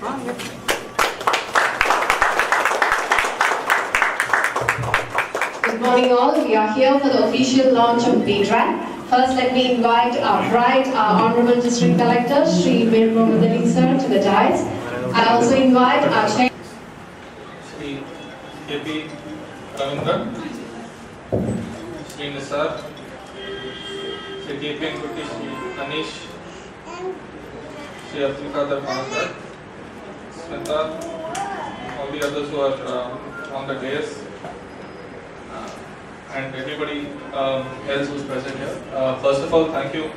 Good morning all, we are here for the official launch of Btrac. First let me invite our bride, our Honorable District Collector, Shri Mir Muhammed Ali sir to the dais. I also invite our Chair Shri K.P. Ravindra, Shri Nisar, Shri K.P. Kuti, Shri Anish, Shri Abdul Qadir Manasar, Smita, all the others who are on the dais, and everybody else who is present here. First of all, thank you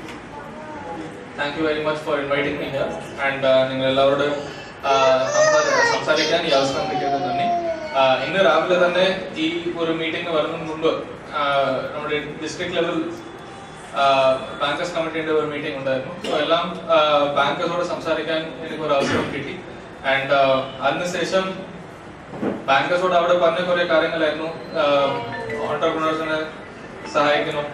very much for inviting me here, and നിങ്ങളെല്ലാവരോടും സംസാരിക്കാൻ ഈ അവസരം കിട്ടിയത് തന്നെ. ഇന്ന് രാവിലെ തന്നെ ഈ ഒരു മീറ്റിംഗ് വരുന്നതിന് മുമ്പ് നമ്മുടെ ഡിസ്ട്രിക്ട് ലെവൽ ബാങ്കേഴ്സ് കമ്മിറ്റിയുടെ ഒരു മീറ്റിംഗ് ഉണ്ടായിരുന്നു. സോ എല്ലാം ബാങ്കേഴ്സോട് സംസാരിക്കാൻ എനിക്കൊരു അവസരം കിട്ടി. ആൻഡ് അതിനുശേഷം ബാങ്കേഴ്സോട് അവിടെ പറഞ്ഞ കുറേ കാര്യങ്ങളായിരുന്നു. ഓൺടർപ്രണേഴ്സിനെ സഹായിക്കണം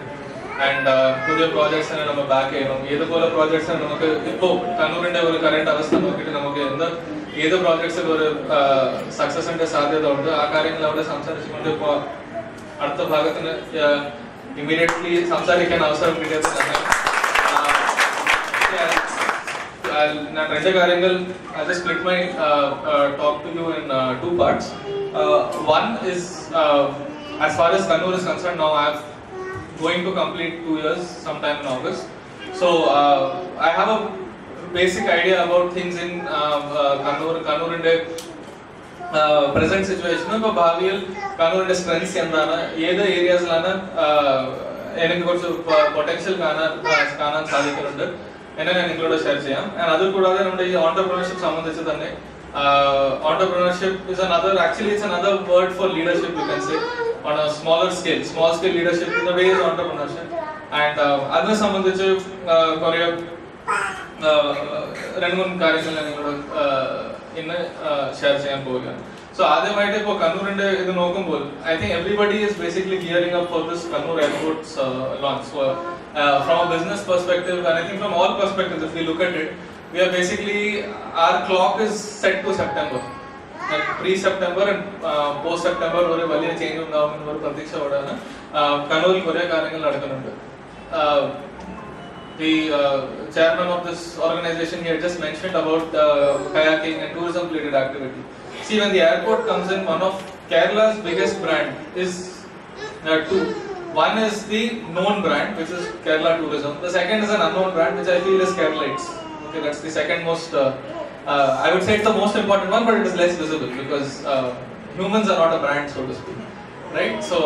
ആൻഡ് പുതിയ പ്രോജക്ട്സിനെ നമ്മൾ ബാക്ക് ചെയ്യണം. ഏതുപോലെ പ്രോജക്ട്സിനെ നമുക്ക് ഇപ്പോൾ കണ്ണൂരിന്റെ ഒരു കറന്റ് അവസ്ഥ നോക്കിയിട്ട് നമുക്ക് ഏത് പ്രോജക്ട്സിൽ ഒരു സക്സസിന്റെ സാധ്യത ഉണ്ട്, ആ കാര്യങ്ങൾ അവിടെ സംസാരിച്ചുകൊണ്ട് ഇപ്പോൾ അടുത്ത ഭാഗത്തിന് ഇമ്മീഡിയറ്റ്ലി സംസാരിക്കാൻ അവസരം കിട്ടിയത് തന്നെ. ഞാൻ രണ്ട് കാര്യങ്ങൾ I just split my talk to you in two parts. One is as far as Kannur is concerned, now I am going to complete 2 years sometime in August. So I have a basic idea about things in Kannur in the present situation. But bhaviyil Kannur in the strengths endana eda areas lana enakku korchu potential കാണാൻ സാധിക്കുന്നുണ്ട് എന്നെ ഞാൻ നിങ്ങളോട് share ചെയ്യാം. And അത് കൂടാതെ നമ്മുടെ ഈ ഓൺടർപ്രണർഷിപ്പ് സംബന്ധിച്ച് തന്നെ entrepreneurship is another word for leadership, you can say, on a small scale leadership in the way is entrepreneurship. And അതിനെ സംബന്ധിച്ച് കുറേ രണ്ട് മൂന്ന് കാര്യങ്ങൾ നിങ്ങളോട് ഇന്ന് ഷെയർ ചെയ്യാൻ പോവുകയാണ്. സോ ആദ്യമായിട്ട് ഇപ്പോൾ കണ്ണൂരിന്റെ ഇത് നോക്കുമ്പോൾ I think everybody is basically gearing up for this Kannur airport's launch. So from a business perspective, and I think from all perspectives, if we look at it, we are basically, our clock is set to September. And pre-September and post-September ഒരു വലിയ change ഉണ്ടാവുമെന്ന് ഒരു പ്രതീക്ഷയോടെയാണ് കണ്ണൂരിൽ കുറേ കാര്യങ്ങൾ നടക്കുന്നുണ്ട്. The chairman of this organization here just mentioned about kayaking and tourism related activity. See, when the airport comes in, one of Kerala's biggest brand is two. One is the known brand, which is Kerala Tourism. The second is an unknown brand, which I feel is Keralites. Okay, that's the second most, I would say it's the most important one, but it is less visible because humans are not a brand, so to speak. Right? So,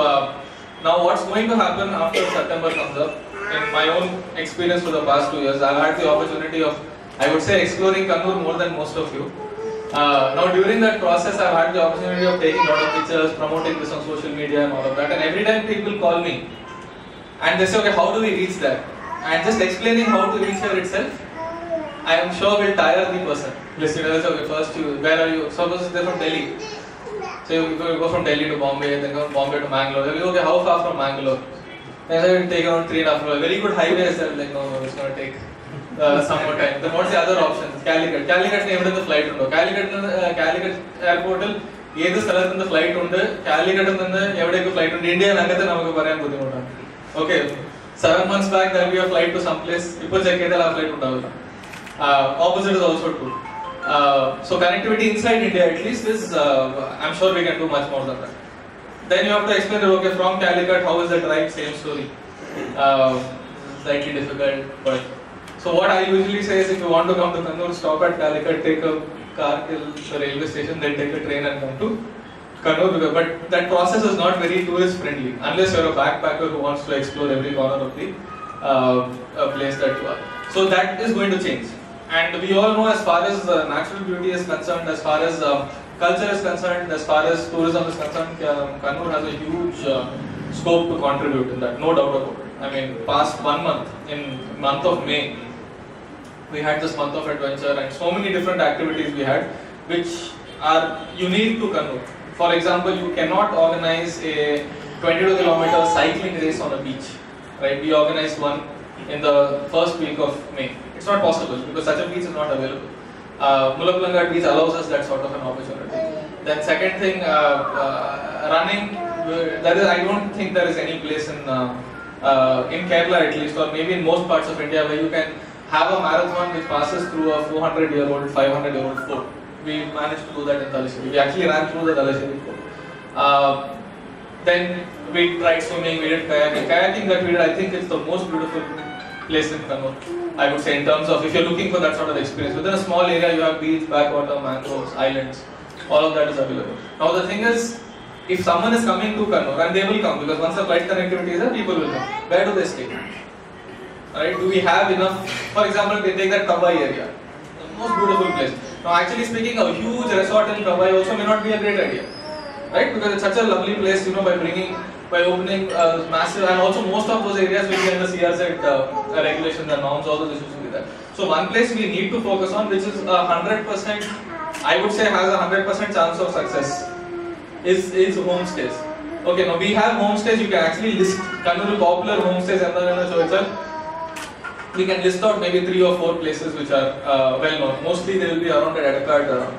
now what's going to happen after September comes up, in my own experience for the past 2 years, I've had the opportunity of, I would say, exploring Kannur more than most of you. Now during that process, I've had the opportunity of taking a lot of pictures, promoting this on social media and all of that, and every time people call me and they say, okay, how do we reach that? And just explaining how to reach there itself, I am sure will tire the person. Listen, okay, first where are you? Suppose they're from Delhi. So you go from Delhi to Bombay, then go from Bombay to Mangalore. They'll be, okay, how far from Mangalore? Then it will take around 3.5 hours. Very good highways, they're like, no, it's going to take some more time. Then what's the other option? Calicut. Calicut is the flight. Calicut airport il ഏത് സ്ഥലത്ത് നിന്ന് flight ഉണ്ട്, കാലിക്കറ്റിൽ നിന്ന് എവിടേക്ക് flight ഉണ്ട്, India അകത്ത് നമുക്ക് പറയാൻ ബുദ്ധിമുട്ടാണ്. Okay, 7 months back there will be a flight to some place. ഇപ്പോൾ ചെക്ക് ചെയ്താൽ ആ ഫ്ലൈറ്റ് ഉണ്ടാവില്ല. Opposite is also true. So connectivity inside India at least is, I'm sure we can do much more than that. Then you have to explain that, okay, from Calicut, how is the drive? Same story. Slightly difficult, but so what I usually say is, if you want to come to Kannur, stop at Calicut, take a car till the railway station, then take a train and come to Kannur. But that process is not very tourist friendly unless you're a backpacker who wants to explore every corner of the place that you are. So that is going to change. And we all know, as far as natural beauty is concerned, as far as culture is concerned, as far as tourism is concerned, Kannur has a huge scope to contribute in that, no doubt about it. I mean, past 1 month, in month of May, we had this month of adventure and so many different activities we had, which are unique to Kannur. For example, you cannot organize a 22-kilometer cycling race on a beach, right? We organized one in the first week of May. It's not possible because such a beach is not available. Mulaplanga beach allows us that sort of an opportunity. Then second thing, running. I don't think there is any place in Kerala at least, or maybe in most parts of India, where you can have a marathon which passes through a 400-year-old, 500-year-old fort. We managed to do that in Talasheri. We actually ran through the Talasheri fort. Then we tried swimming, we did kayaking. Kayaking that we did, I think it's the most beautiful place in Kannur. I would say, in terms of if you're looking for that sort of experience. Within a small area, you have beach, backwater, mangroves, islands. All of that is available. Now the thing is, if someone is coming to Kannur, and they will come because once the flight connectivity is there, people will come. Where do they stay? Right? Do we have enough? For example, they take that Kawai area, the most beautiful place. Now, actually speaking, a huge resort in Kawai also may not be a great idea, right? Because it's such a lovely place, by opening massive, and also most of those areas will be under CRZ regulations and norms. All those issues will be there. So one place we need to focus on, which is 100%, I would say has a 100% chance of success, is homestays. Okay, now we have homestays. You can actually list Kannur popular homestays and the show itself. We can list out maybe 3 or 4 places which are well known. Mostly they will be around at Edakad,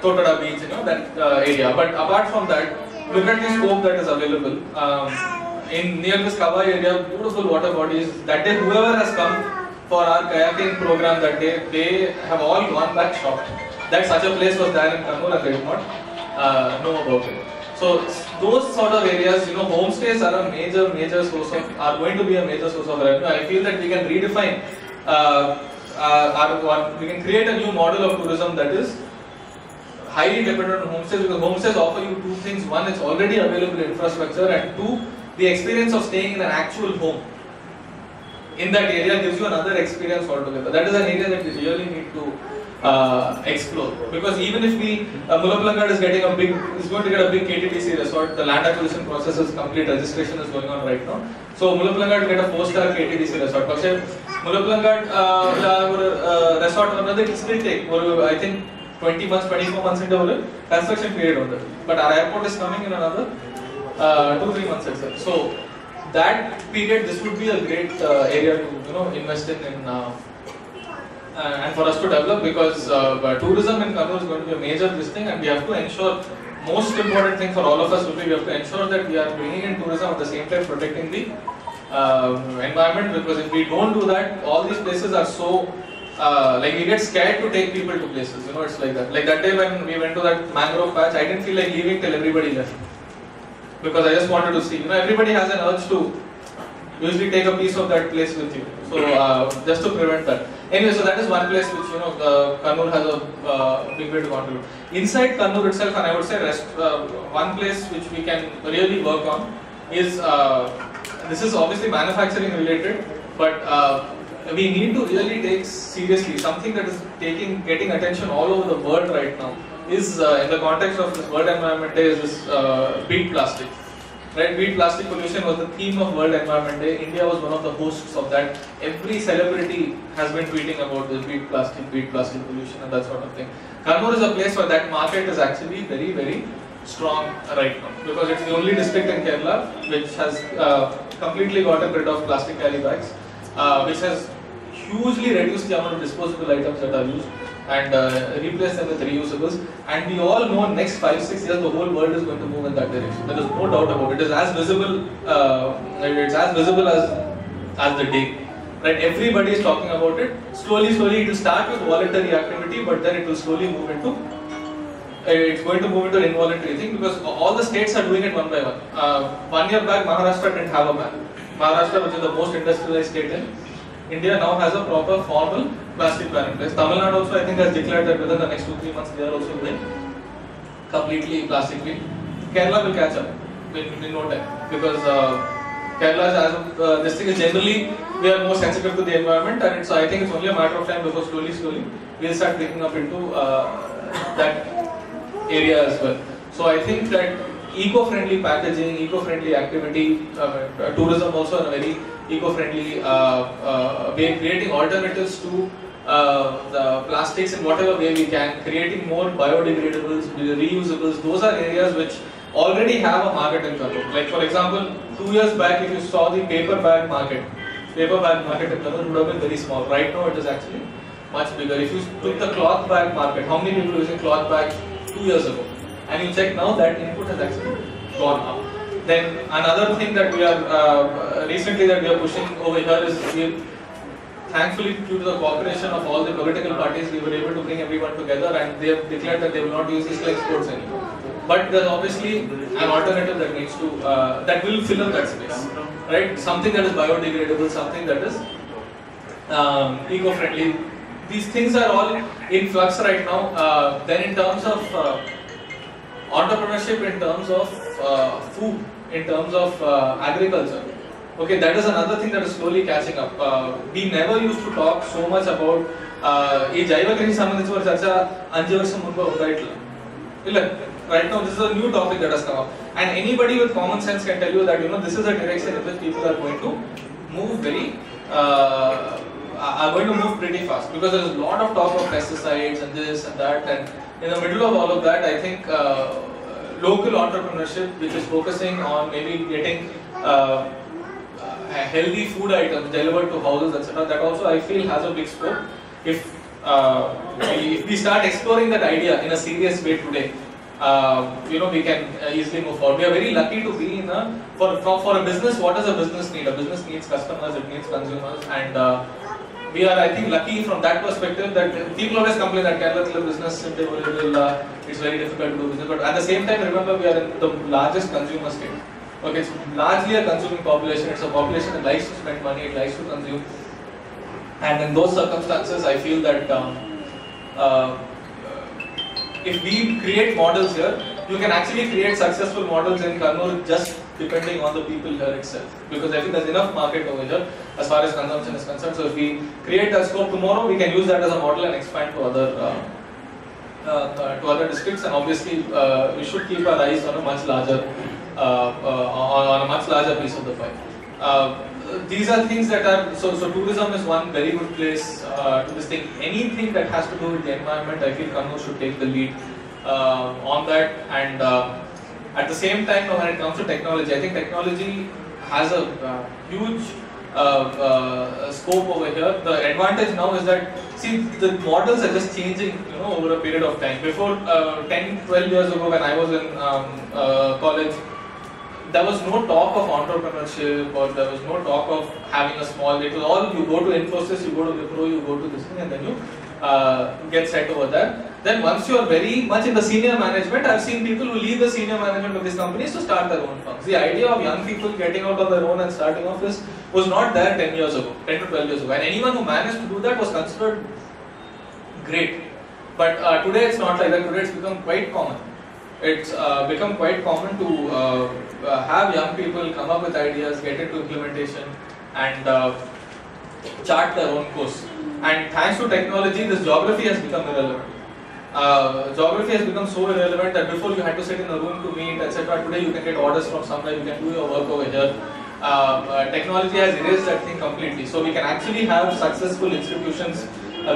Totada beach, that area. But apart from that, look at the scope that is available. In near this Kawai area, beautiful water bodies. That day, whoever has come for our kayaking program that day, they have all gone back shocked that such a place was there in Kannur and they did not know about it. So those sort of areas, homestays are are going to be a major source of revenue. I feel that we can redefine, we can create a new model of tourism that is highly dependent on homestays, because homestays offer you 2 things. One, it's already available infrastructure, and 2, the experience of staying in an actual home in that area gives you another experience altogether. That is an area that we really need to explore, because even if Mulaplanga is going to get a big KTTC resort, the land acquisition process is complete, registration is going on right now. So Mulaplanga will get a 4-star KTTC resort. But Mulaplanga resort it will still take, I think, 20 months, 24 months into the construction period on that. But our airport is coming in another 2-3 months itself. So that period, this would be a great area to invest in and for us to develop, because tourism in Kannur is going to be a major thing, and we have to ensure, most important thing for all of us will be, we have to ensure that we are bringing in tourism at the same time protecting the environment, because if we don't do that, all these places are so we get scared to take people to places, it's like that. Like that day when we went to that mangrove patch, I didn't feel like leaving till everybody left, because I just wanted to see, everybody has an urge to usually take a piece of that place with you. So just to prevent that. Anyway, so that is one place which Kannur has a big way to contribute. Inside Kannur itself, and I would say one place which we can really work on is this is obviously manufacturing related, but we need to really take seriously something that is getting attention all over the world right now. Is in the context of this World Environment Day, is this bead plastic. Right, bead plastic pollution was the theme of World Environment Day. India was one of the hosts of that. Every celebrity has been tweeting about this bead plastic pollution and that sort of thing. Kannur is a place where that market is actually very, very strong right now, because it's the only district in Kerala which has completely gotten rid of plastic carry bags, which has hugely reduced the amount of disposable items that are used, and replace them with reusables. And we all know next 5-6 years the whole world is going to move in that direction. There is no doubt about it. It is as visible. It's as visible as the day. Right? Everybody is talking about it. Slowly, it will start with voluntary activity, but then it will slowly move into. It's going to move into an involuntary thing, because all the states are doing it one by one. 1 year back, Maharashtra didn't have a ban. Maharashtra, which is the most industrialized state in India, now has a proper formal plastic ban in place. Tamil Nadu also, I think, has declared that within the next 2-3 months they are also going completely plastic free. Kerala will catch up in no time, because Kerala, this thing is generally, we are more sensitive to the environment, and I think it's only a matter of time before slowly we'll start picking up into that area as well. So I think that eco-friendly packaging, eco-friendly activity, tourism also in a very eco-friendly way, creating alternatives to the plastics in whatever way we can, creating more biodegradables, reusables. Those are areas which already have a market in Kannur. Like for example, 2 years back, if you saw the paper bag market in Kannur would have been very small. Right now, it is actually much bigger. If you took the cloth bag market, how many people were using cloth bags 2 years ago? And you check now, that input has actually gone up. Then another thing that we are recently that we are pushing over here is thankfully due to the cooperation of all the political parties, we were able to bring everyone together, and they have declared that they will not use this like sports anymore. But there's obviously an alternative that needs to that will fill up that space, right? Something that is biodegradable, something that is eco-friendly. These things are all in flux right now. Then in terms of entrepreneurship, in terms of food, in terms of agriculture, okay, that is another thing that is slowly catching up. We never used to talk so much about ಈ ಜೈವ ಕೃಷಿ ಸಂಬಂಧಿಸಿದ ಚರ್ಚೆ 5 ವರ್ಷ ಮುಂದೆ ಉಂಟಾಯಿಲ್ಲ. ಇಲ್ಲ, right now this is a new topic that has come up, and anybody with common sense can tell you that this is a direction in which people are going to move pretty fast, because there is a lot of talk of pesticides and this and that, and in the middle of all of that, I think local entrepreneurship, which is focusing on maybe getting healthy food items delivered to houses, etc., that also I feel has a big scope. If we start exploring that idea in a serious way today, we can easily move forward. We are very lucky to be in for a business. What does a business need? A business needs customers, it needs consumers, and we are, I think, lucky from that perspective that people always complain that Kerala is a business, it's very difficult to do business. But at the same time, remember, we are in the largest consumer state. Okay, it's largely a consuming population. It's a population that likes to spend money, it likes to consume. And in those circumstances, I feel that if we create models here, you can actually create successful models in Kannur just depending on the people here itself. Because I think there's enough market over here as far as consumption is concerned. So if we create a scope tomorrow, we can use that as a model and expand to other districts. And obviously, we should keep our eyes on a much larger piece of the pie. These are things that are so tourism is one very good place to this thing. Anything that has to do with the environment, I feel Kannur should take the lead on that. And at the same time, when it comes to technology, I think technology has a huge scope over here. The advantage now is that, see, the models are just changing, over a period of time. Before 10-12 years ago, when I was in college, there was no talk of entrepreneurship, or there was no talk of having a small. It was all, you go to Infosys, you go to Wipro, you go to this thing, and then you get set over there. Then once you are very much in the senior management, I've seen people who leave the senior management of these companies to start their own firms. The idea of young people getting out on their own and starting off was not there 10 to 12 years ago. And anyone who managed to do that was considered great. But today it's not like that. Today it's become quite common. It's become quite common to have young people come up with ideas, get into implementation, and chart their own course. And thanks to technology, this geography has become irrelevant. Geography has become so irrelevant that before you had to sit in a room to meet, etc. Today you can get orders from somewhere, you can do your work over here. Technology has erased that thing completely. So we can actually have successful institutions,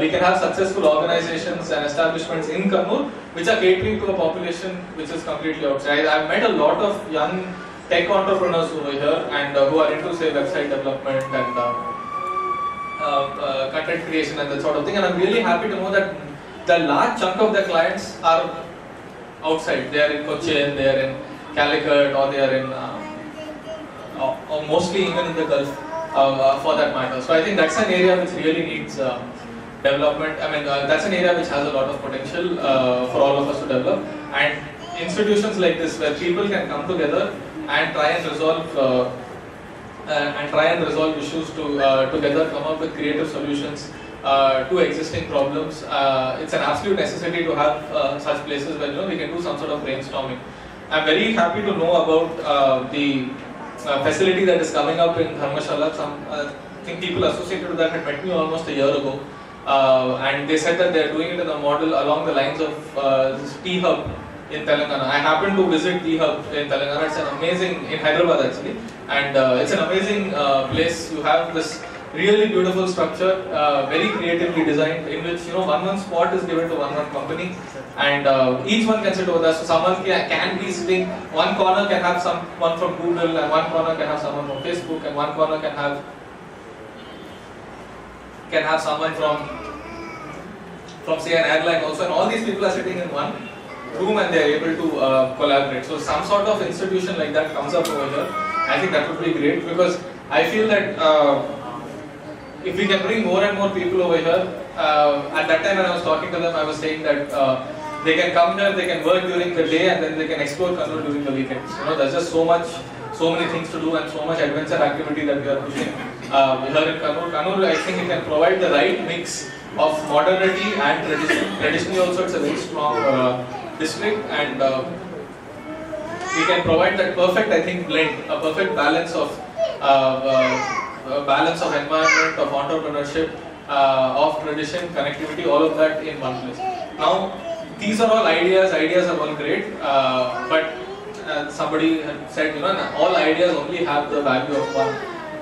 we can have successful organizations and establishments in Kannur which are catering to a population which is completely outside. I've met a lot of young tech entrepreneurs over here, and who are into, say, website development and content creation and that sort of thing. And I'm really happy to know that the large chunk of their clients are outside. They are in Cochin, they are in Calicut, or they are in, or mostly even in the Gulf, for that matter. So I think that's an area which really needs development. I mean, that's an area which has a lot of potential for all of us to develop. And institutions like this, where people can come together and try and resolve issues together, come up with creative solutions to existing problems. It's an absolute necessity to have such places where we can do some sort of brainstorming. I'm very happy to know about the facility that is coming up in Dharmashala. I think people associated with that had met me almost a year ago, and they said that they are doing it in a model along the lines of this tea hub in Telangana. I happened to visit tea hub in Telangana. It's an amazing, in Hyderabad actually, and it's an amazing place. You have this really beautiful structure, very creatively designed, in which one spot is given to one company, and each one can sit over there. So someone can be sitting, one corner can have someone from Google, and one corner can have someone from Facebook, and one corner can have someone from from say an airline also, and all these people are sitting in one room and they are able to collaborate. So some sort of institution like that comes up over here. I think that would be great, because I feel that if we can bring more and more people over here, at that time when I was talking to them, I was saying that they can come here, they can work during the day, and then they can explore Kannur during the weekends. You know, there's just so many things to do and so much adventure activity that we are pushing here in Kannur. Kannur, I think it can provide the right mix of modernity and tradition. Traditionally also it's a very strong district, and we can provide that perfect, I think, blend, a perfect balance of environment, of entrepreneurship, of tradition, connectivity, all of that in one place. Now, these are all ideas are all great, but somebody had said, you know, all ideas only have the value of one.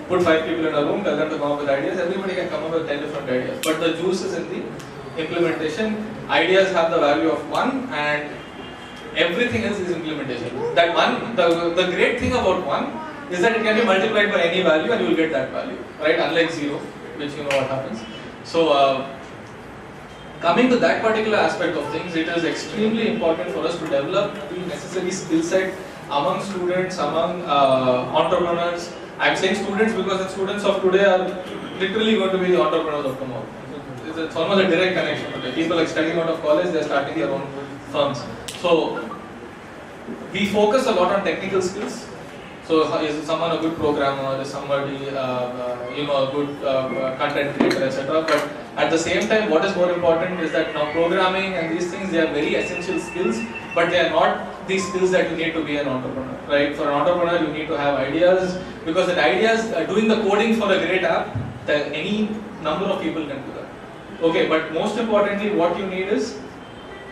Put 5 people in a room, tell them to come up with ideas, everybody can come up with 10 different ideas. But the juice is in the implementation. Ideas have the value of one, and everything else is implementation. That one, the great thing about one is that it can be multiplied by any value and you will get that value, right? Unlike 0, which you know what happens. So, coming to that particular aspect of things, it is extremely important for us to develop the necessary skill set among students, among entrepreneurs. I am saying students because the students of today are literally going to be the entrepreneurs of tomorrow. It's almost a direct connection today. People like studying out of college, they are starting their own firms. So, we focus a lot on technical skills. So, is someone a good programmer? Is somebody you know, a good content creator, etc. But at the same time, what is more important is that now programming and these things, they are very essential skills, but they are not these skills that you need to be an entrepreneur, right? For an entrepreneur, you need to have ideas, because that ideas, doing the coding for a great app, that any number of people can do that. Okay, but most importantly, what you need is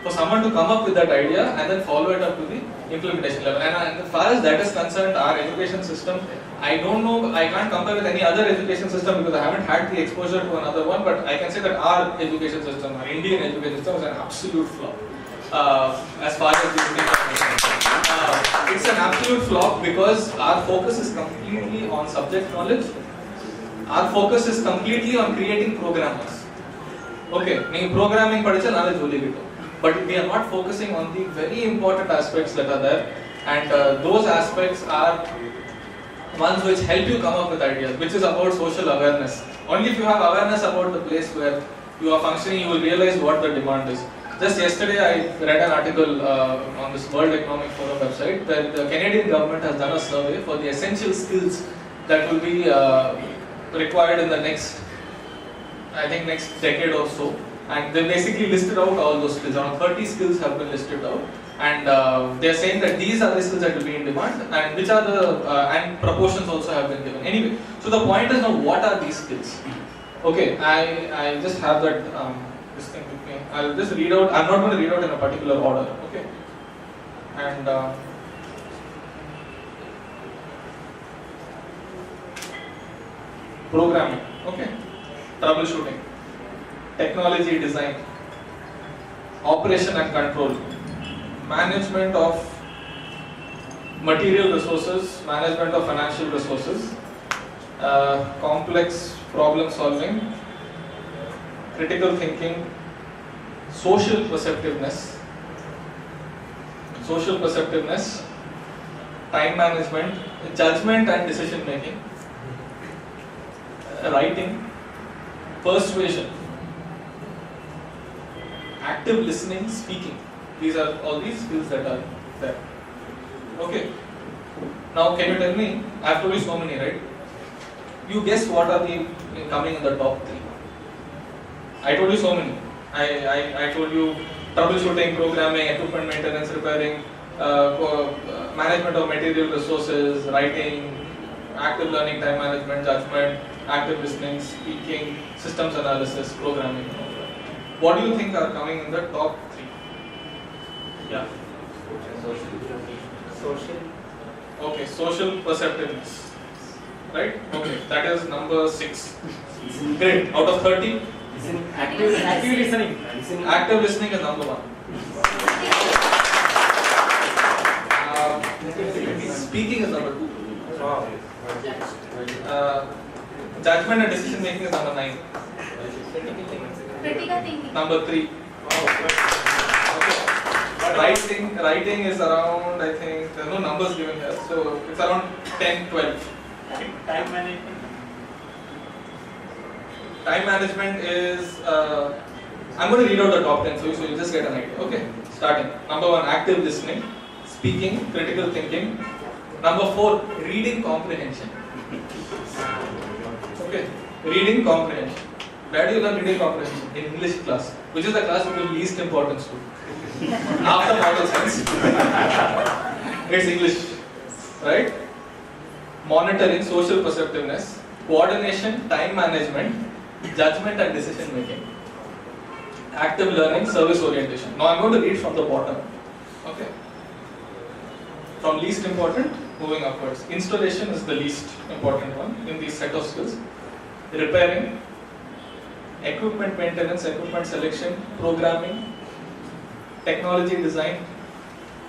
for someone to come up with that idea and then follow it up to the implementation level. And as far as that is concerned, our education system, I don't know, I can't compare with any other education system because I haven't had the exposure to another one, but I can say that our education system, our Indian education system, is an absolute flop. As far as this thing is concerned. It's an absolute flop because our focus is completely on subject knowledge. Our focus is completely on creating programmers. Okay, meaning programming padicha knowledge will get. But we are not focusing on the very important aspects that are there, and those aspects are ones which help you come up with ideas, which is about social awareness. Only if you have awareness about the place where you are functioning, you will realize what the demand is. Just yesterday I read an article on this World Economic Forum website where the Canadian government has done a survey for the essential skills that will be required in the next, I think, next decade or so. And they basically listed out all those skills. Around 30 skills have been listed out, and they are saying that these are the skills that will be in demand, and which are the and proportions also have been given. Anyway, so the point is now, what are these skills? Okay, I just have that this thing with me. I'll just read out. I'm not going to read out in a particular order. Okay, and programming. Okay, troubleshooting. Technology design, operation and control, management of material resources, management of financial resources, complex problem solving, critical thinking, social perceptiveness, time management, judgment and decision making, writing, persuasion, active listening, speaking. These are all these skills that are there. Okay. Now, can you tell me? I have told you so many, right? You guess what are the coming in the top 3? I told you so many. I told you troubleshooting, programming, equipment maintenance, repairing, management of material resources, writing, active learning, time management, judgment, active listening, speaking, systems analysis, programming. What do you think are coming in the top 3? Yeah. Social. Okay, social perceptiveness. Right? Okay, that is number 6. Great. Out of 30? Active listening. Active listening is number 1. Speaking is number 2. Judgment and decision making is number 9. Critical thinking. Number 3. Okay. Writing is around, I think, there are no numbers given here, so it's around 10, 12. Time management. Time management is, I'm going to read out the top 10 for you, so you just get an idea. Okay, starting. Number 1, active listening, speaking, critical thinking. Number 4, reading comprehension. Okay, reading comprehension. Where do you learn reading comprehension? In English class, which is the class you give least importance to. After model science, it's English, right? Monitoring, social perceptiveness, coordination, time management, judgment and decision making, active learning, service orientation. Now I'm going to read from the bottom. Okay. From least important, moving upwards. Installation is the least important one in this set of skills. Repairing, equipment maintenance, equipment selection, programming, technology design,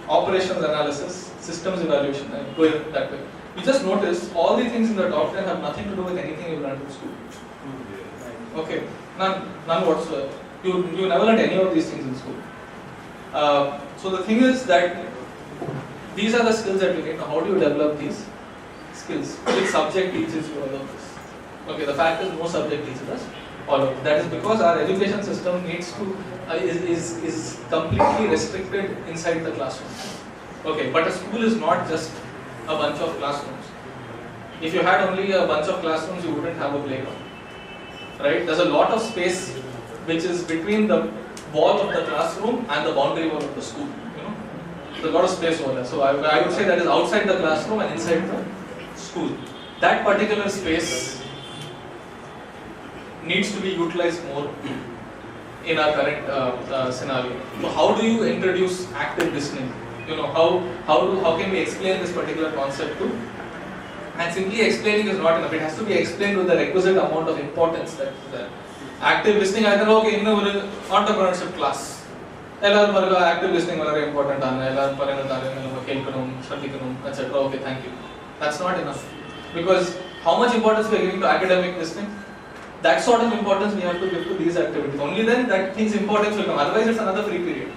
operations analysis, systems evaluation, and going that way. You just notice all the things in the top 10 have nothing to do with anything you learned in school. Okay, none whatsoever. You never learned any of these things in school. So the thing is that these are the skills that you need. Now, how do you develop these skills? Which subject teaches you all of this? Okay, the fact is no subject teaches us all of this. That is because our education system needs to is completely restricted inside the classroom. Okay, but a school is not just a bunch of classrooms. If you had only a bunch of classrooms, you wouldn't have a playground. Right? There's a lot of space which is between the wall of the classroom and the boundary wall of the school. You know, there's a lot of space over there. So I would say that is outside the classroom and inside the school. That particular space needs to be utilized more in our current scenario. So how do you introduce active listening? You know, how can we explain this particular concept to? And simply explaining is not enough. It has to be explained with the requisite amount of importance that is there. Active listening, I think, okay, in the entrepreneurship class, active listening is very important. Etc. Okay, thank you. That's not enough. Because how much importance we are giving to academic listening? That sort of importance we have to give to these activities. Only then that thing's importance will come. Otherwise, it's another free period.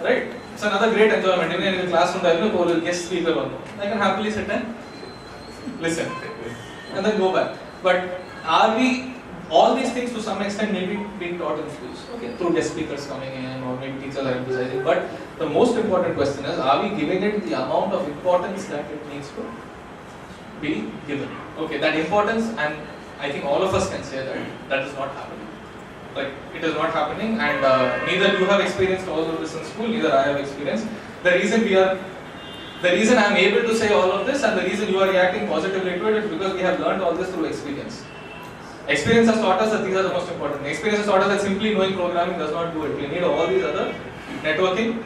Right? It's another great enjoyment. Even in the classroom, I will guest speaker. I can happily sit and listen and then go back. But are we, all these things to some extent maybe being taught in schools? Okay, through guest speakers coming in or maybe teachers are emphasizing. But the most important question is, are we giving it the amount of importance that it needs to be given? Okay, that importance, and I think all of us can say that that is not happening. Like, it is not happening, and neither you have experienced all of this in school, neither I have experienced. The reason I am able to say all of this, and the reason you are reacting positively to it, is because we have learned all this through experience. Experience has taught us that these are the most important. Experience has taught us that simply knowing programming does not do it. We need all these other networking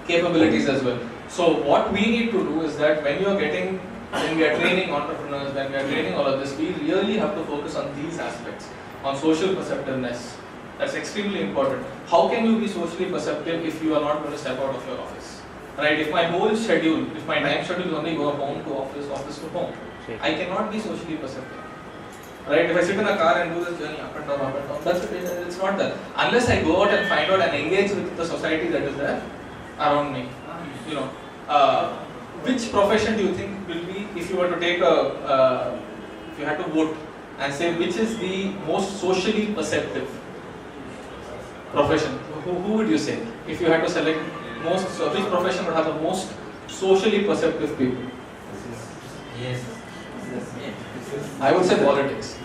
capabilities as well. So what we need to do is that when we are training entrepreneurs, when we are training all of this, we really have to focus on these aspects. On social perceptiveness. That's extremely important. How can you be socially perceptive if you are not going to step out of your office? Right? If my whole schedule, if my time schedule is only go home to office, office to home, I cannot be socially perceptive. Right? If I sit in a car and do this journey up and down, that's it's not that. Unless I go out and find out and engage with the society that is there around me. You know, which profession do you think will be, if you were to take if you had to vote and say which is the most socially perceptive profession, who would you say? If you had to select which profession would have the most socially perceptive people? Yes. I would say politics.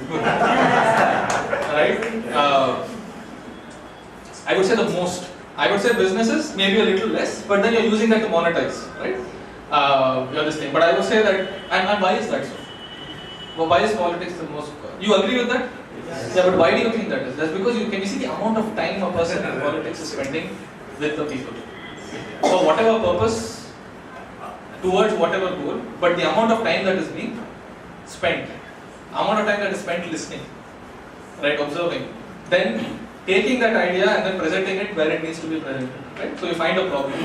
Right? I would say the most. I would say businesses, maybe a little less, but then you're using that to monetize, right? You're this thing. But I would say that, and why is that so? Well, why is politics the most? You agree with that? Yes. Yeah, but why do you think that is? That's because you see the amount of time a person in politics is spending with the people. For whatever purpose, towards whatever goal, but the amount of time that is being spent, amount of time that is spent listening, right, observing, then taking that idea and then presenting it where it needs to be presented, right? So you find a problem,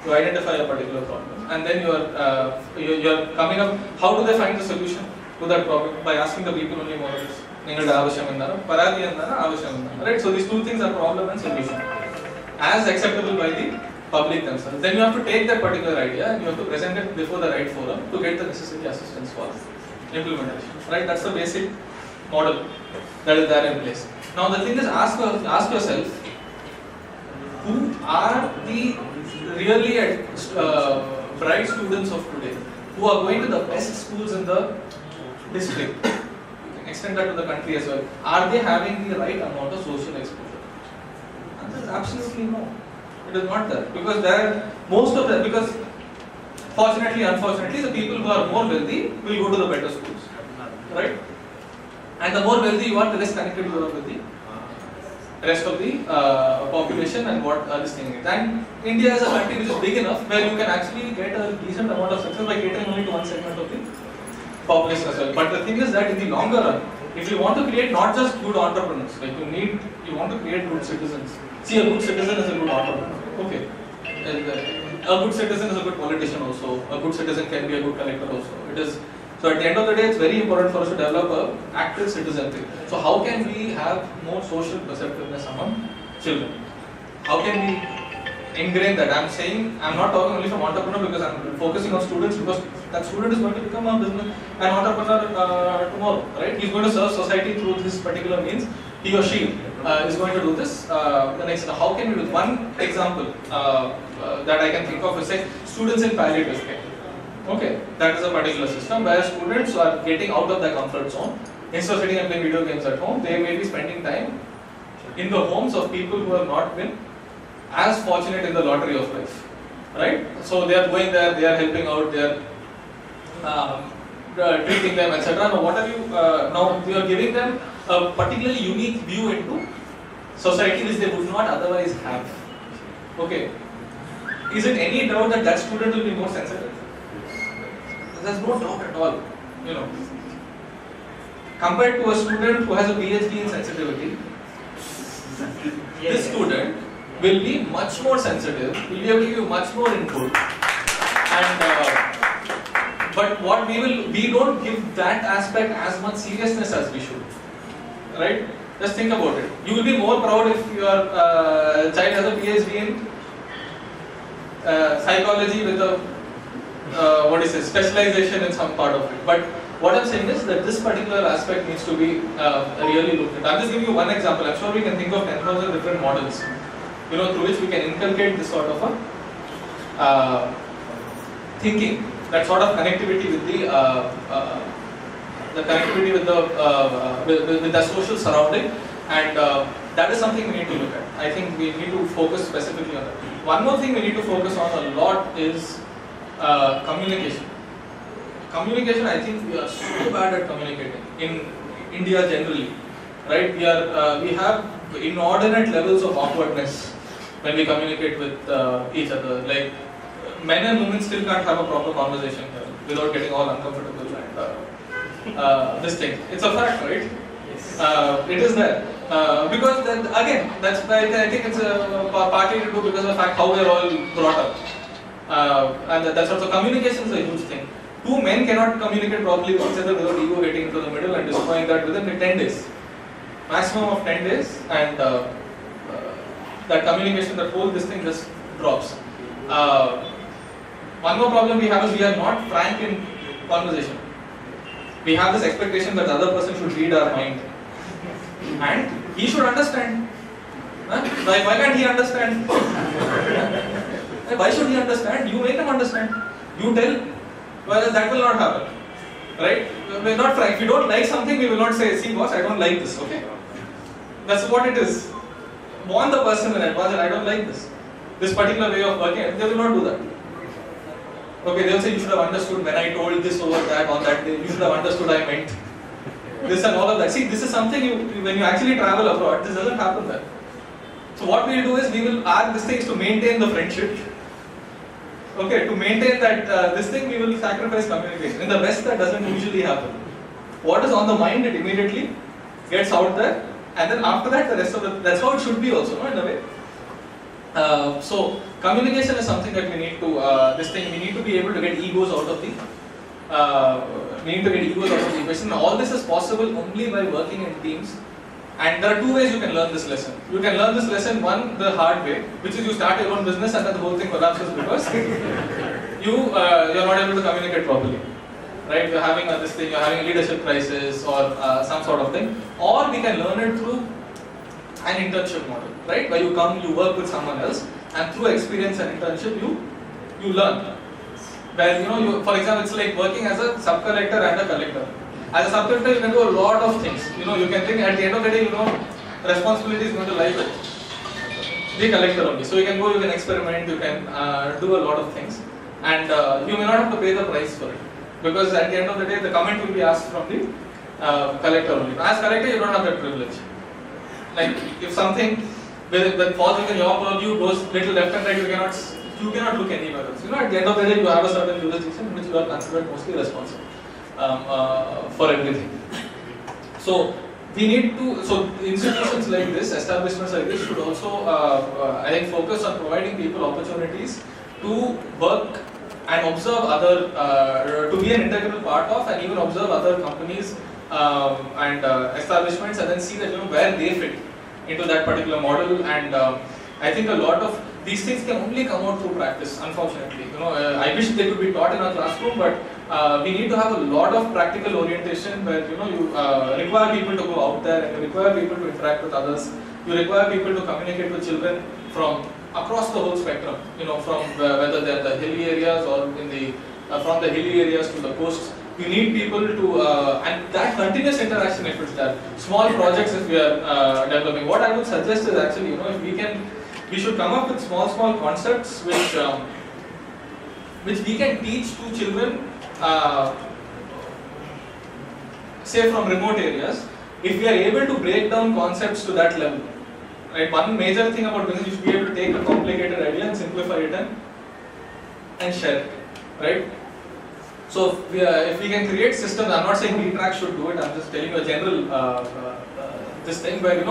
you identify a particular problem, and then you're coming up. How do they find the solution? to that problem by asking the people only more or less. Ningalde avashyam endana, paradi endana, avashyam endana. Right? So these two things are problem and solution, as acceptable by the public themselves. Then you have to take that particular idea and you have to present it before the right forum to get the necessary assistance for implementation. Right? That's the basic model that is there in place. Now the thing is, ask yourself, who are the really bright students of today who are going to the best schools in the district? You can extend that to the country as well. Are they having the right amount of social exposure? Answer is absolutely no. It is not there, because because fortunately, unfortunately, the people who are more wealthy will go to the better schools, right? And the more wealthy you are, the less connected you are with the rest of the population and what this thing is. And India is a country which is big enough where you can actually get a decent amount of success by catering only to one segment of the population as well. But the thing is that in the longer run, if you want to create not just good entrepreneurs, like you want to create good citizens. See, a good citizen is a good entrepreneur. Okay. A good citizen is a good politician also. A good citizen can be a good collector also. So at the end of the day, it's very important for us to develop an active citizenry. So how can we have more social perceptiveness among children? How can we ingrain that? I'm not talking only from entrepreneur, because I'm focusing on students, because that student is going to become an entrepreneur tomorrow, right? He's going to serve society through this particular means. He or she is going to do this. The next, how can we do? One example that I can think of is, say, students in palliative care. Okay, that is a particular system where students are getting out of their comfort zone. Instead of sitting and playing video games at home, they may be spending time in the homes of people who have not been as fortunate in the lottery of life, right? So they are going there, they are helping out, they are treating them, etc. Now, what are you? Now you are giving them a particularly unique view into society which they would not otherwise have. Okay, is it any doubt that student will be more sensitive? There's no doubt at all, Compared to a student who has a PhD in sensitivity, this student will be much more sensitive, will be able to give you much more input. And but what we don't give that aspect as much seriousness as we should, right? Just think about it. You will be more proud if your child has a PhD in psychology with a specialization in some part of it. But what I'm saying is that this particular aspect needs to be really looked at. I'm just giving you one example. I'm sure we can think of 10,000 different models, through which we can inculcate this sort of a thinking, that sort of connectivity with with the social surrounding, and that is something we need to look at. I think we need to focus specifically on that. One more thing we need to focus on a lot is communication. Communication, I think we are so bad at communicating in India generally, right? We have inordinate levels of awkwardness when we communicate with each other. Like, men and women still can't have a proper conversation here without getting all uncomfortable and this thing. It's a fact, right? Yes. It is there. Because then, again, that's why I think it's partly to do because of the fact how we are all brought up. And that's also, communication is a huge thing. Two men cannot communicate properly with each other without ego getting into the middle and destroying that within 10 days. Maximum of 10 days, and that communication, that whole this thing just drops. One more problem we have is we are not frank in conversation. We have this expectation that the other person should read our mind. And he should understand. Why can't he understand? Why should he understand? You make him understand. You tell. Well, that will not happen. Right? We're not frank. If you don't like something, we will not say, see boss, I don't like this. Okay? That's what it is. Warn the person in advance that I don't like this. This particular way of working, they will not do that. Okay, they will say you should have understood when I told this over that on that day. You should have understood I meant this and all of that. See, this is something when you actually travel abroad, this doesn't happen there. So what we will do is we will ask this thing is to maintain the friendship. Okay, to maintain that this thing we will sacrifice communication. In the West that doesn't usually happen. What is on the mind, it immediately gets out there, and then after that the rest of it, that's how it should be also, no, in a way. So communication is something that we need to, we need to be able to get egos out of the we need to get egos out of the equation. All this is possible only by working in teams. And there are two ways you can learn this lesson. You can learn this lesson, one, the hard way, which is you start your own business and then the whole thing collapses because you're not able to communicate properly. Right? You're having this thing, you're having a leadership crisis or some sort of thing. Or we can learn it through an internship model, right? Where you come, you work with someone else, and through experience and internship, you learn. Where for example, it's like working as a sub-collector and a collector. As a sub-collector, you can do a lot of things. You can think at the end of the day, responsibility is going to lie with the collector only. So you can go, you can experiment, you can do a lot of things, and you may not have to pay the price for it, because at the end of the day, the comment will be asked from the collector only. As collector, you don't have that privilege. Like if something that falls within your purview goes little left and right, you cannot look anywhere else. At the end of the day, you have a certain jurisdiction in which you are considered mostly responsible for everything. So we need to. So institutions like this, establishments like this, should also, I think, focus on providing people opportunities to work and observe other, to be an integral part of, and even observe other companies and establishments, and then see that where they fit into that particular model. And I think a lot of these things can only come out through practice, unfortunately. I wish they could be taught in a classroom, but we need to have a lot of practical orientation where you require people to go out there, and you require people to interact with others. You require people to communicate with children from across the whole spectrum. From whether they're the hilly areas or in the from the hilly areas to the coasts. You need people to and that continuous interaction, if it's there. Small projects, if we are developing. What I would suggest is actually, we should come up with small concepts which we can teach to children, say from remote areas. If we are able to break down concepts to that level, right? One major thing about business, you should be able to take a complicated idea and simplify it and share it, right? So if we can create systems, I'm not saying Btrac should do it. I'm just telling you a general this thing where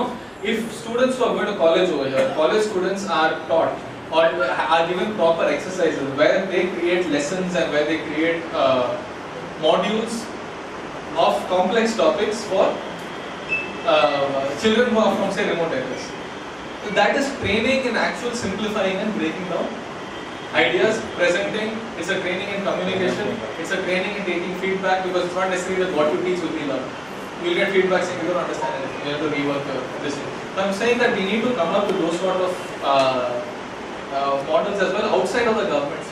if students who are going to college over here, college students are taught or are given proper exercises where they create lessons and where they create modules of complex topics for children who are from, say, remote areas. So that is training in actual simplifying and breaking down ideas, presenting. It's a training in communication. It's a training in taking feedback, because it's not necessarily that what you teach will be learned. You will get feedback saying you don't understand anything. You have to rework this thing. So I'm saying that we need to come up with those sort of models as well outside of the government.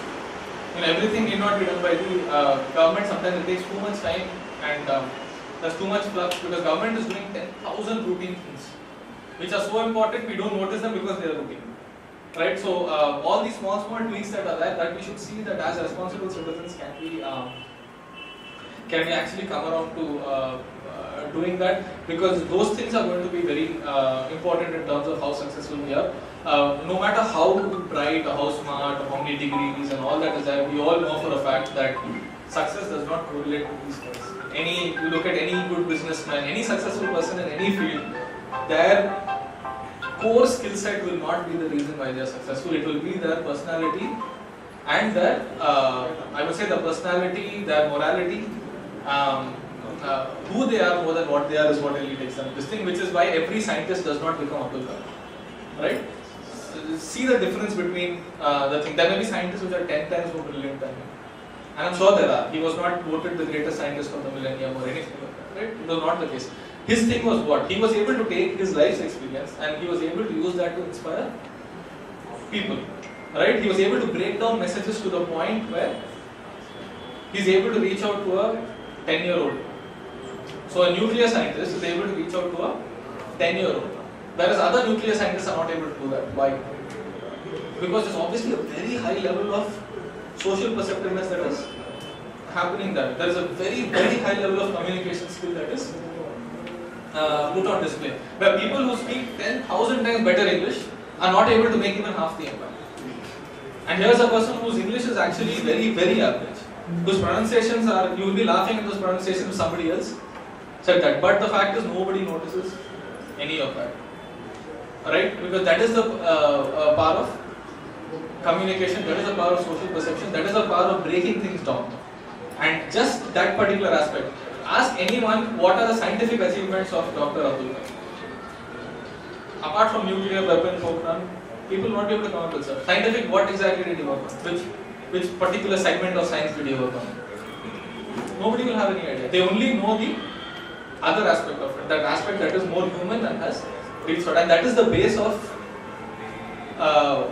Everything need not be done by the government. Sometimes it takes too much time and there's too much flux, because government is doing 10,000 routine things which are so important we don't notice them because they are routine. Right? So all these small tweaks that are there, that we should see that as responsible citizens can we actually come around to doing that, because those things are going to be very important in terms of how successful we are. No matter how bright or how smart or how many degrees and all that is there, we all know for a fact that success does not correlate to these things. You look at any good businessman, any successful person in any field, their core skill set will not be the reason why they are successful. It will be their personality and their, I would say, the personality, their morality, who they are more than what they are is what really takes them. This thing, which is why every scientist does not become Abdul Kalam, right? See the difference between the thing. There may be scientists which are 10 times more brilliant than him, and I'm sure there are. He was not voted the greatest scientist of the millennium or anything like that, right? It was not the case. His thing was what? He was able to take his life's experience and he was able to use that to inspire people, right? He was able to break down messages to the point where he's able to reach out to a 10-year-old. So a nuclear scientist is able to reach out to a 10-year-old, whereas other nuclear scientists are not able to do that. Why? Because there's obviously a very high level of social perceptiveness that is happening there. There is a very, very high level of communication skill that is put on display, where people who speak 10,000 times better English are not able to make even half the impact. And here's a person whose English is actually very, very average, whose pronunciations are, you will be laughing at those pronunciations if somebody else said that, but the fact is nobody notices any of that, right? Because that is the power of communication, that is the power of social perception, that is the power of breaking things down. And just that particular aspect. Ask anyone what are the scientific achievements of Dr. Abdul Kalam. Apart from nuclear weapon program, people won't be able to come up with stuff. Scientific, what exactly did he work on? Which particular segment of science did he work on? Nobody will have any idea. They only know the other aspect of it, that aspect that is more human and has reached out. And that is the base of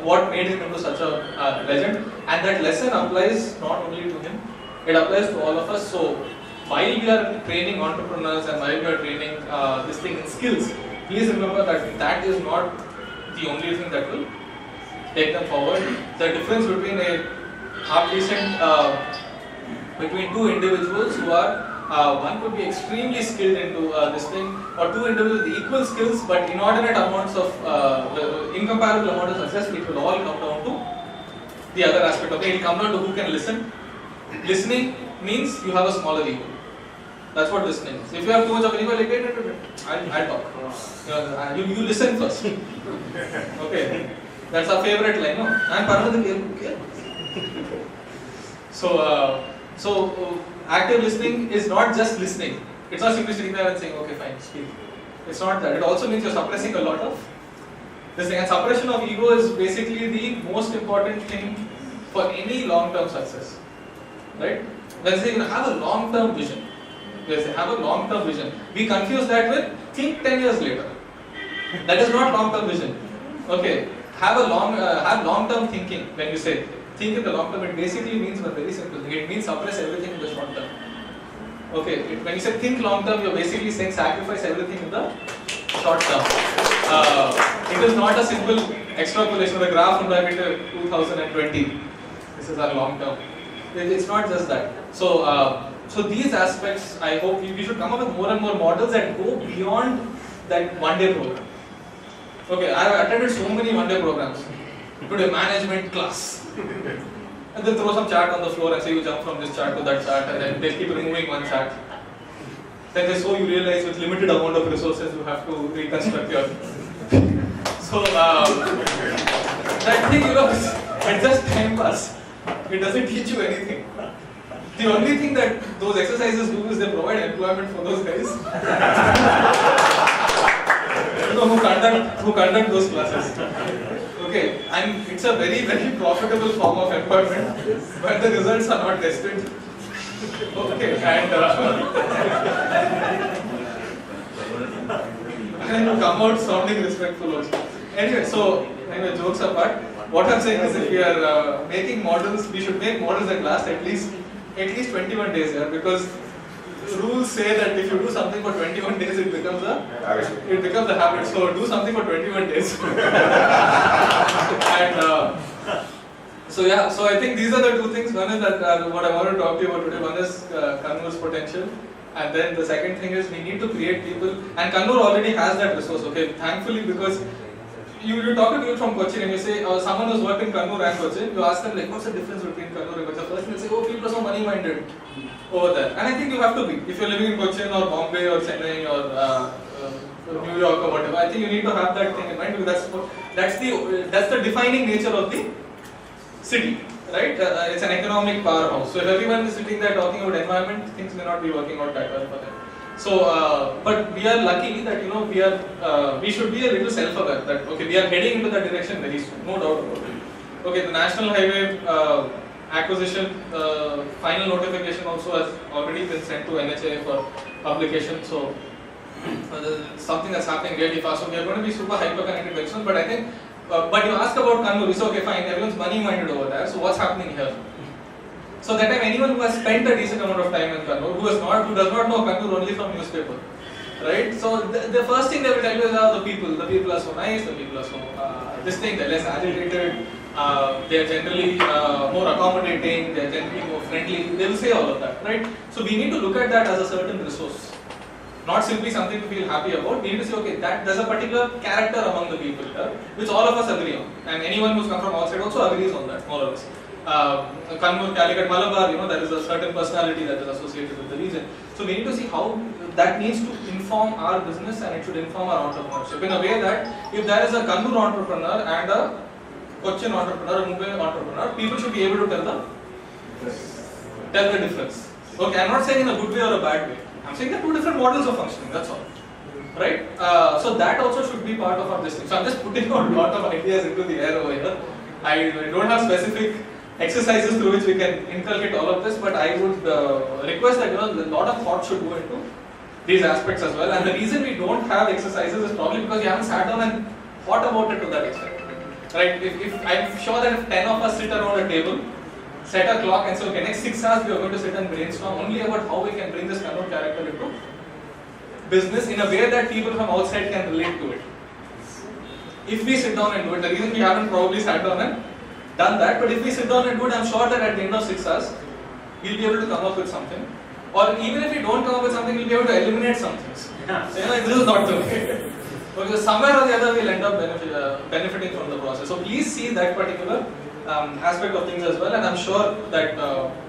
what made him into such a legend. And that lesson applies not only to him, it applies to all of us. So while we are training entrepreneurs and while we are training this thing in skills, please remember that that is not the only thing that will take them forward. The difference between a half decent between two individuals who are one could be extremely skilled into this thing, or two individuals with equal skills but inordinate amounts of incomparable amount of success, it will all come down to the other aspect of it. It will come down to who can listen. Listening means you have a smaller ego. That's what listening is. If you have too much of an ego, like, wait, I'll talk. You listen first. Okay. That's our favorite line, no? I'm part of the game. So active listening is not just listening. It's not simply sitting there and saying, okay, fine, speak. It's not that. It also means you're suppressing a lot of this thing. And suppression of ego is basically the most important thing for any long-term success. Right? When they have a long-term vision. They have a long-term vision. We confuse that with think 10 years later. That is not long-term vision. Okay. Have long-term thinking. When you say think in the long term, it basically means one very simple thing. It means suppress everything in the short term. Okay. When you say think long term, you're basically saying sacrifice everything in the short term. It is not a simple extrapolation of the graph from like 2020. This is our long term. It's not just that. So these aspects, I hope we should come up with more and more models that go beyond that one-day program. Okay, I have attended so many one-day programs. Today, management class. And then throw some chart on the floor and say you jump from this chart to that chart, and then they keep removing one chart. Then you realize with limited amount of resources you have to reconstruct your. So that thing, it's just time pass. It doesn't teach you anything. The only thing that those exercises do is they provide employment for those guys who conduct those classes. Okay, and it's a very, very profitable form of employment, but the results are not tested. Okay, and you come out sounding respectful also. Anyway, jokes apart, what I'm saying is if we are making models, we should make models that last at least 21 days here, because rules say that if you do something for 21 days, it becomes a habit. So do something for 21 days. And so I think these are the two things. One is that what I want to talk to you about today. One is Kannur's potential, and then the second thing is we need to create people. And Kannur already has that resource. Okay, thankfully, because you talk to people from Cochin and you say someone who's worked in Kannur and Cochin, you ask them like, what's the difference between Kannur and Cochin? The person will say, oh, people are so money-minded over there. And I think you have to be. If you're living in Cochin or Bombay or Chennai or New York or whatever, I think you need to have that thing in mind, because that's the defining nature of the city, right? It's an economic powerhouse. So if everyone is sitting there talking about environment, things may not be working out that well for them. So, but we are lucky that we should be a little self-aware that okay, we are heading into that direction very soon, no doubt about it. Okay, the National Highway acquisition final notification also has already been sent to NHAI for publication. So, something that's happening really fast. So we are going to be super hyper-connected very soon. But I think, but you ask about Kannur, you say okay, fine, everyone's money-minded over there. So what's happening here? So that time, anyone who has spent a decent amount of time in Kannur, who does not know Kannur only from newspaper, right? So the first thing they will tell you is the people are so nice, the people are so they're less agitated, they are generally more accommodating, they are generally more friendly. They will say all of that, right? So we need to look at that as a certain resource, not simply something to feel happy about. We need to say okay, that there's a particular character among the people here, which all of us agree on, and anyone who's come from outside also agrees on that, more or less. Kannur, Calicut, Malabar, there is a certain personality that is associated with the region. So we need to see how that needs to inform our business and it should inform our entrepreneurship in a way that if there is a Kannur entrepreneur and a Cochin entrepreneur, a Mumbai entrepreneur, people should be able to tell the difference. Okay, I'm not saying in a good way or a bad way. I'm saying there are two different models of functioning, that's all. Right? So that also should be part of our this thing. So I'm just putting out a lot of ideas into the air over here. I don't have specific exercises through which we can inculcate all of this, but I would request that a lot of thought should go into these aspects as well. And the reason we don't have exercises is probably because you haven't sat down and thought about it to that extent. Right? If I'm sure that if 10 of us sit around a table, set a clock and say, okay, next 6 hours we are going to sit and brainstorm only about how we can bring this Kannur character into business in a way that people from outside can relate to it. If we sit down and do it, the reason we haven't probably sat down and done that, but if we sit down and do it, I'm sure that at the end of 6 hours, we'll be able to come up with something. Or even if we don't come up with something, we'll be able to eliminate some things. Yeah. So, this is not the way. Because somewhere or the other, we'll end up benefiting from the process. So please see that particular aspect of things as well, and I'm sure that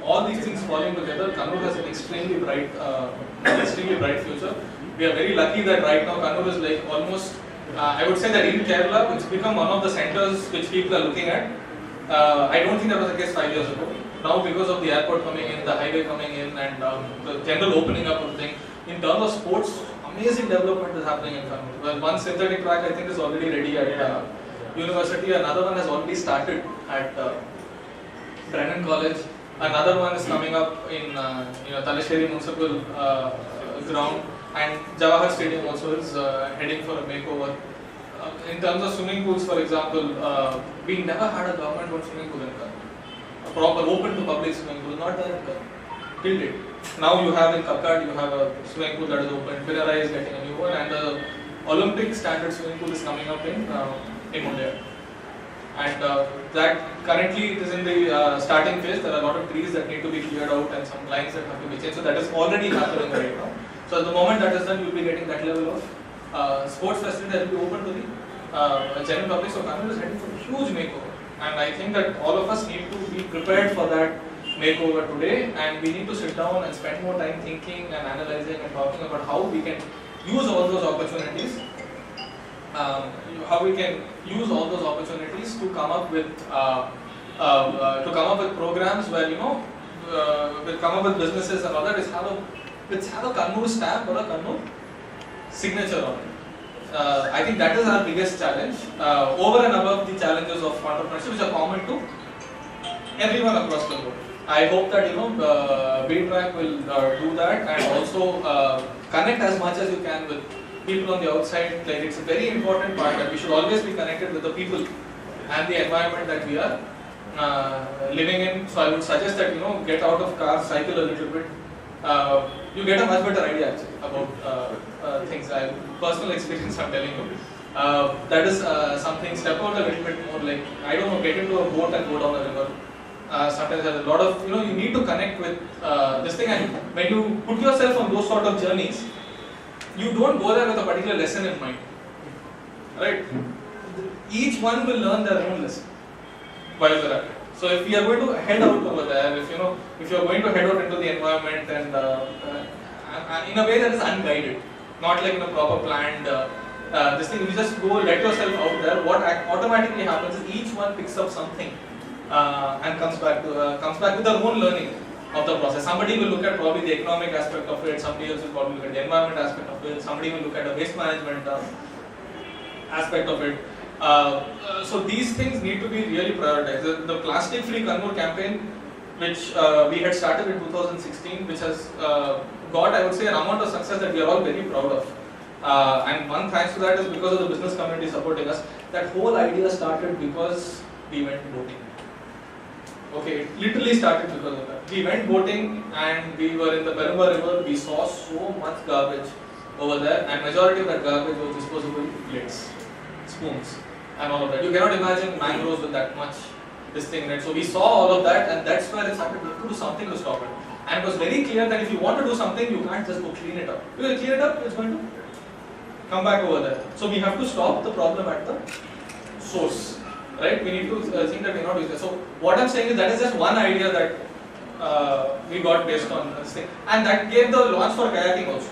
all these things falling together, Kannur has an extremely bright future. We are very lucky that right now Kannur is like almost, I would say that in Kerala, it's become one of the centers which people are looking at. I don't think that was the case 5 years ago. Now because of the airport coming in, the highway coming in, and the general opening up of things, in terms of sports, amazing development is happening in Kannur. Well, one synthetic track I think is already ready at university, another one has already started at Brennan College, another one is coming up in Talasheri Municipal ground, and Jawahar Stadium also is heading for a makeover. In terms of swimming pools, for example, we never had a government-owned swimming pool in Kannur. A proper open to public swimming pool, not there in Kannur. Till date. Now you have in Kakkad, you have a swimming pool that is open, Pirarai is getting a new one, and the Olympic standard swimming pool is coming up in Hon'ble. And that currently it is in the starting phase. There are a lot of trees that need to be cleared out and some lines that have to be changed. So that is already happening right now. So at the moment that is done, you will be getting that level of sports facility that will be open to the general public. So Kannur is heading for a huge makeover. And I think that all of us need to be prepared for that makeover today, and we need to sit down and spend more time thinking and analyzing and talking about how we can use all those opportunities. How we can use all those opportunities to come up with programs where we'll come up with businesses and all that which have a Kannur stamp or a Kannur signature on it. I think that is our biggest challenge, over and above the challenges of entrepreneurship, which are common to everyone across the world. I hope that Btrac will do that, and also connect as much as you can with people on the outside. Like, it's a very important part that we should always be connected with the people and the environment that we are living in. So I would suggest that get out of car, cycle a little bit. You get a much better idea actually about things. Personal experience I'm telling you. That is something. Step out a little bit more. Like, I don't know, get into a boat and go down a river. Sometimes there's a lot of you need to connect with this thing, and when you put yourself on those sort of journeys, you don't go there with a particular lesson in mind, right? Each one will learn their own lesson while they're at it. So if we are going to head out over there, if you are going to head out into the environment and in a way that is unguided, not like in a proper planned this thing, you just go let yourself out there. What automatically happens is each one picks up something and comes back with their own learning of the process. Somebody will look at probably the economic aspect of it, somebody else will probably look at the environment aspect of it, somebody will look at the waste management aspect of it. So these things need to be really prioritized. The Plastic Free Kannur campaign, which we had started in 2016, which has got, I would say, an amount of success that we are all very proud of. And one thanks to that is because of the business community supporting us. That whole idea started because we went boating. Okay, it literally started because of that. We went boating and we were in the Perumba river. We saw so much garbage over there, and majority of that garbage was disposable plates, spoons, and all of that. You cannot imagine mangroves with that much this thing, right? So we saw all of that, and that's where it started. We have to do something to stop it. And it was very clear that if you want to do something, you can't just go clean it up. You will clean it up, it's going to come back over there. So we have to stop the problem at the source. Right? We need to think that we are not using it. So what I'm saying is that is just one idea that we got based on this thing, and that gave the launch for kayaking also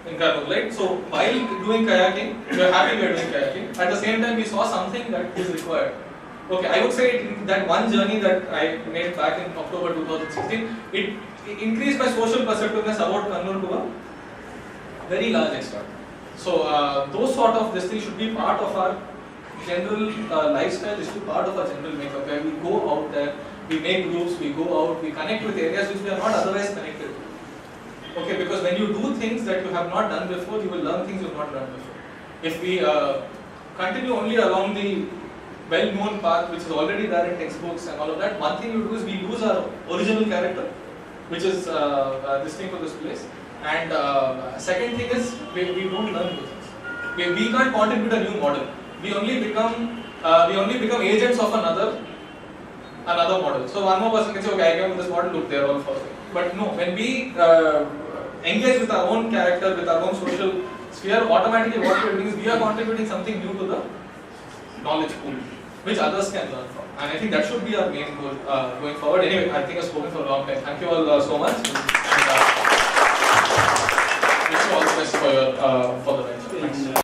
in Kannur. Right? So while doing kayaking, we are happy we are doing kayaking. At the same time, we saw something that is required. Okay, I would say that one journey that I made back in October 2016, it increase my social perceptiveness about Kannur to a very large extent. So those sort of this thing should be part of our general lifestyle, is to be part of our general makeup, where we go out there, we make groups, we go out, we connect with areas which we are not otherwise connected to. Okay, because when you do things that you have not done before, you will learn things you have not learned before. If we continue only along the well-known path which is already there in textbooks and all of that, one thing we do is we lose our original character, which is this thing for this place. And second thing is we don't learn new things. We can't contribute a new model. We only become agents of another model. So one more person can say, okay, I came with this model, look, they're all following. But no, when we engage with our own character, with our own social sphere, automatically what we are doing is we are contributing something new to the knowledge pool, which others can learn from. And I think that should be our main goal going forward. Anyway, I think I've spoken for a long time. Thank you all so much. And, wish you all the best for the venture.